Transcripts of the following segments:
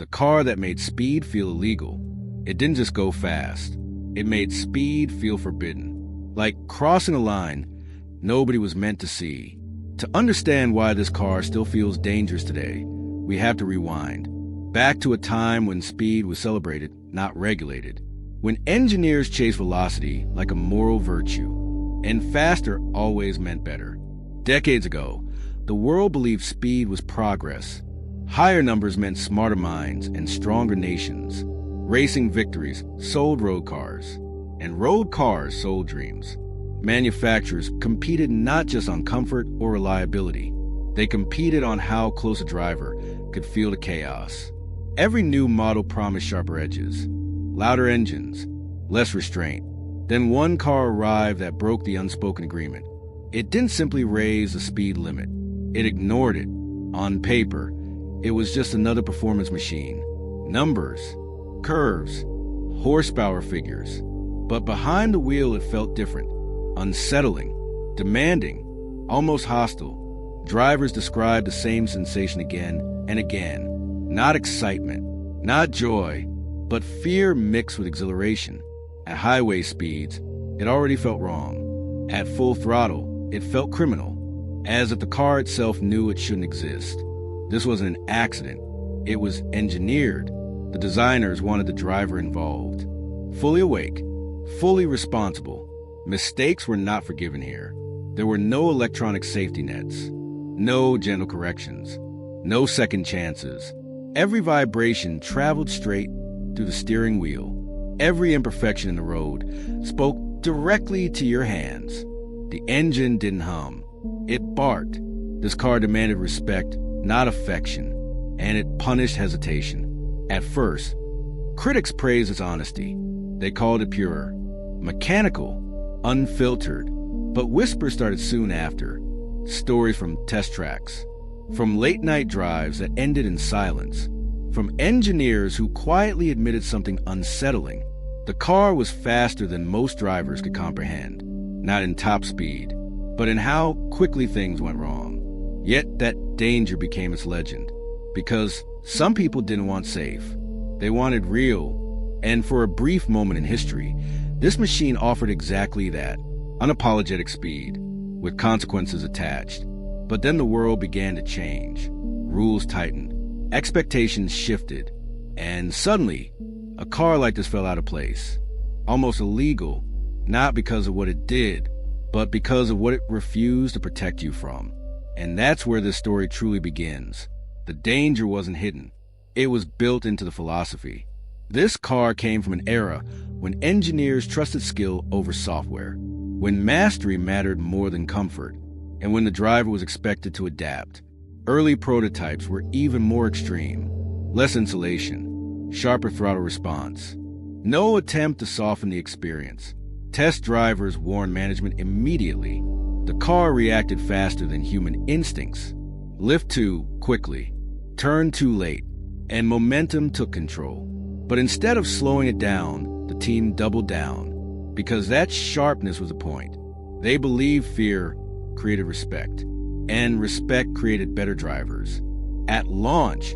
The car that made speed feel illegal. It didn't just go fast. It made speed feel forbidden. Like crossing a line nobody was meant to see. To understand why this car still feels dangerous today, we have to rewind. Back to a time when speed was celebrated, not regulated. When engineers chased velocity like a moral virtue, and faster always meant better. Decades ago, the world believed speed was progress. Higher numbers meant smarter minds and stronger nations. Racing victories sold road cars, and road cars sold dreams. Manufacturers competed not just on comfort or reliability. They competed on how close a driver could feel to chaos. Every new model promised sharper edges, louder engines, less restraint. Then one car arrived that broke the unspoken agreement. It didn't simply raise the speed limit. It ignored it. On paper, it was just another performance machine. Numbers, curves, horsepower figures. But behind the wheel it felt different. Unsettling, demanding, almost hostile. Drivers described the same sensation again and again. Not excitement, not joy, but fear mixed with exhilaration. At highway speeds, it already felt wrong. At full throttle, it felt criminal, as if the car itself knew it shouldn't exist. This wasn't an accident. It was engineered. The designers wanted the driver involved. Fully awake, fully responsible. Mistakes were not forgiven here. There were no electronic safety nets, no gentle corrections, no second chances. Every vibration traveled straight through the steering wheel. Every imperfection in the road spoke directly to your hands. The engine didn't hum. It barked. This car demanded respect, not affection, and it punished hesitation. At first, critics praised its honesty. They called it pure, mechanical, unfiltered. But whispers started soon after. Stories from test tracks, from late-night drives that ended in silence, from engineers who quietly admitted something unsettling. The car was faster than most drivers could comprehend, not in top speed, but in how quickly things went wrong. Yet that danger became its legend, because some people didn't want safe. They wanted real, and for a brief moment in history, this machine offered exactly that, unapologetic speed, with consequences attached. But then the world began to change. Rules tightened, expectations shifted, and suddenly, a car like this fell out of place. Almost illegal, not because of what it did, but because of what it refused to protect you from. And that's where this story truly begins. The danger wasn't hidden. It was built into the philosophy. This car came from an era when engineers trusted skill over software, when mastery mattered more than comfort, and when the driver was expected to adapt. Early prototypes were even more extreme. Less insulation, sharper throttle response. No attempt to soften the experience. Test drivers warned management immediately. The car reacted faster than human instincts. Lift too quickly, turn too late, and momentum took control. But instead of slowing it down, the team doubled down, because that sharpness was the point. They believed fear created respect, and respect created better drivers. At launch,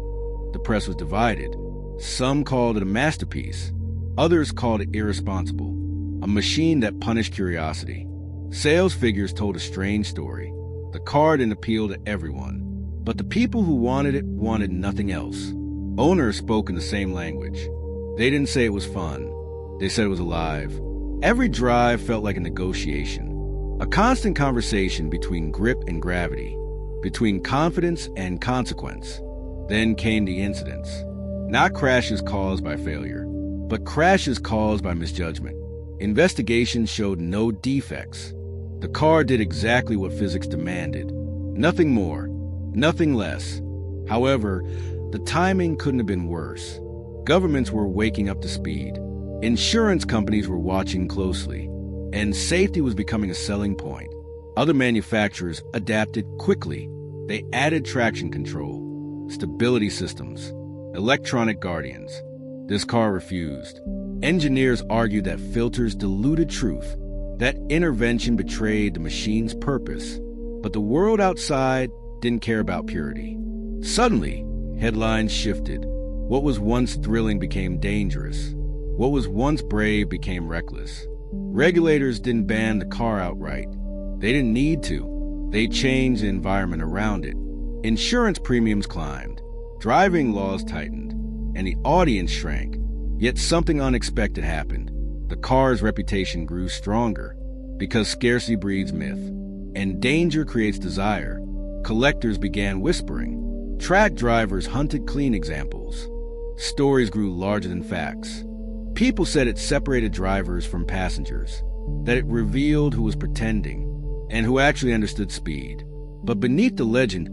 the press was divided. Some called it a masterpiece. Others called it irresponsible, a machine that punished curiosity. Sales figures told a strange story. The car didn't appeal to everyone, but the people who wanted it wanted nothing else. Owners spoke in the same language. They didn't say it was fun. They said it was alive. Every drive felt like a negotiation, a constant conversation between grip and gravity, between confidence and consequence. Then came the incidents. Not crashes caused by failure, but crashes caused by misjudgment. Investigations showed no defects. The car did exactly what physics demanded. Nothing more, nothing less. However, the timing couldn't have been worse. Governments were waking up to speed. Insurance companies were watching closely. And safety was becoming a selling point. Other manufacturers adapted quickly. They added traction control, stability systems, electronic guardians. This car refused. Engineers argued that filters diluted truth, that intervention betrayed the machine's purpose. But the world outside didn't care about purity. Suddenly, headlines shifted. What was once thrilling became dangerous. What was once brave became reckless. Regulators didn't ban the car outright. They didn't need to. They changed the environment around it. Insurance premiums climbed, driving laws tightened, and the audience shrank. Yet something unexpected happened. The car's reputation grew stronger because scarcity breeds myth, and danger creates desire. Collectors began whispering. Track drivers hunted clean examples. Stories grew larger than facts. People said it separated drivers from passengers, that it revealed who was pretending and who actually understood speed. But beneath the legend,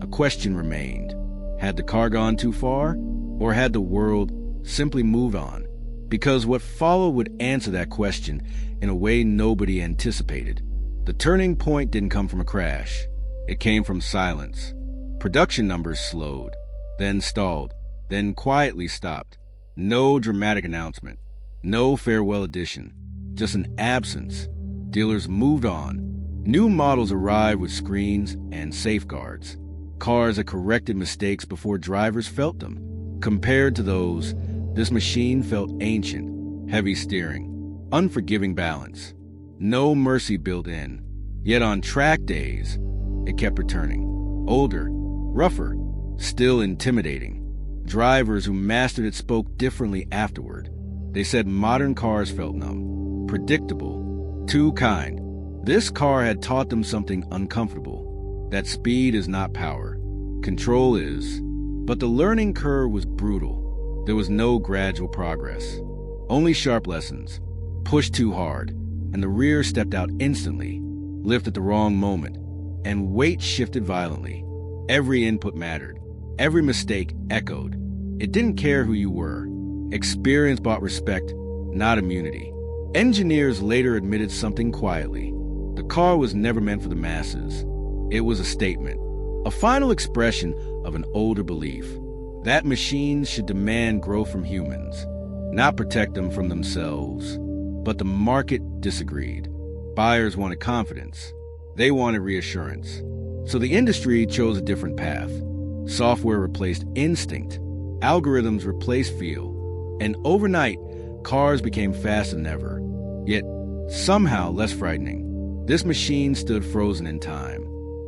a question remained. Had the car gone too far, or had the world simply moved on? Because what followed would answer that question in a way nobody anticipated. The turning point didn't come from a crash. It came from silence. Production numbers slowed, then stalled, then quietly stopped. No dramatic announcement, no farewell edition, just an absence. Dealers moved on. New models arrived with screens and safeguards. Cars that corrected mistakes before drivers felt them. Compared to those, this machine felt ancient, heavy steering, unforgiving balance. No mercy built in. Yet on track days, it kept returning. Older, rougher, still intimidating. Drivers who mastered it spoke differently afterward. They said modern cars felt numb, predictable, too kind. This car had taught them something uncomfortable, that speed is not power. Control is. But the learning curve was brutal. There was no gradual progress, only sharp lessons. Pushed too hard, and the rear stepped out instantly, lift at the wrong moment, and weight shifted violently. Every input mattered. Every mistake echoed. It didn't care who you were. Experience bought respect, not immunity. Engineers later admitted something quietly. The car was never meant for the masses. It was a statement, a final expression of an older belief, that machines should demand growth from humans, not protect them from themselves. But the market disagreed. Buyers wanted confidence. They wanted reassurance. So the industry chose a different path. Software replaced instinct. Algorithms replaced feel. And overnight, cars became faster than ever. Yet, somehow less frightening. This machine stood frozen in time.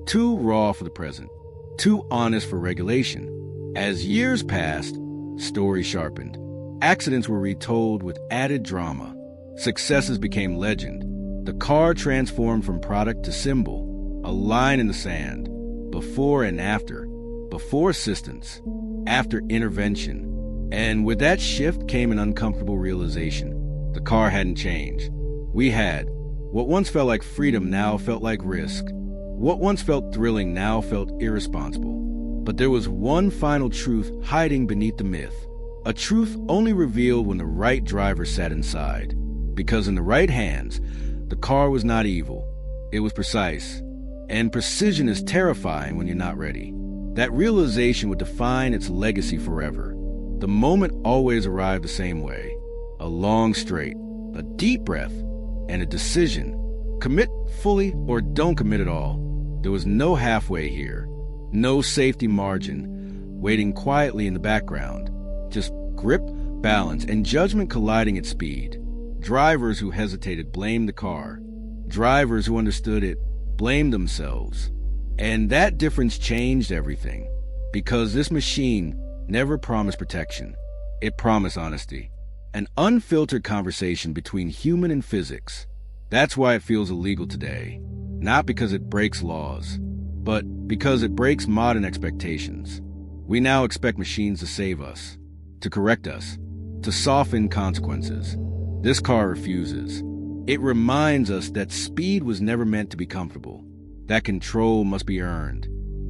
Too raw for the present. Too honest for regulation. As years passed, stories sharpened. Accidents were retold with added drama. Successes became legend. The car transformed from product to symbol, a line in the sand, before and after, before assistance, after intervention. And with that shift came an uncomfortable realization. The car hadn't changed. We had. What once felt like freedom now felt like risk. What once felt thrilling now felt irresponsible. But there was one final truth hiding beneath the myth. A truth only revealed when the right driver sat inside. Because in the right hands, the car was not evil. It was precise. And precision is terrifying when you're not ready. That realization would define its legacy forever. The moment always arrived the same way. A long straight, a deep breath, and a decision. Commit fully or don't commit at all. There was no halfway here. No safety margin, waiting quietly in the background. Just grip, balance, and judgment colliding at speed. Drivers who hesitated blamed the car. Drivers who understood it blamed themselves. And that difference changed everything. Because this machine never promised protection. It promised honesty. An unfiltered conversation between human and physics. That's why it feels illegal today. Not because it breaks laws, but because it breaks modern expectations. We now expect machines to save us, to correct us, to soften consequences. This car refuses. It reminds us that speed was never meant to be comfortable, that control must be earned,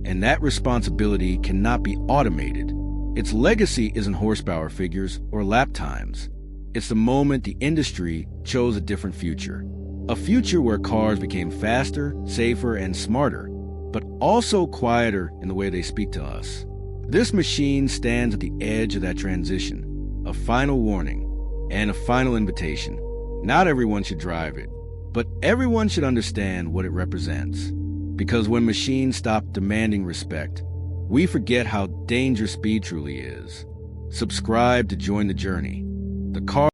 and that responsibility cannot be automated. Its legacy isn't horsepower figures or lap times. It's the moment the industry chose a different future. A future where cars became faster, safer, and smarter, but also quieter in the way they speak to us. This machine stands at the edge of that transition, a final warning and a final invitation. Not everyone should drive it, but everyone should understand what it represents. Because when machines stop demanding respect, we forget how dangerous speed truly is. Subscribe to join the journey. The car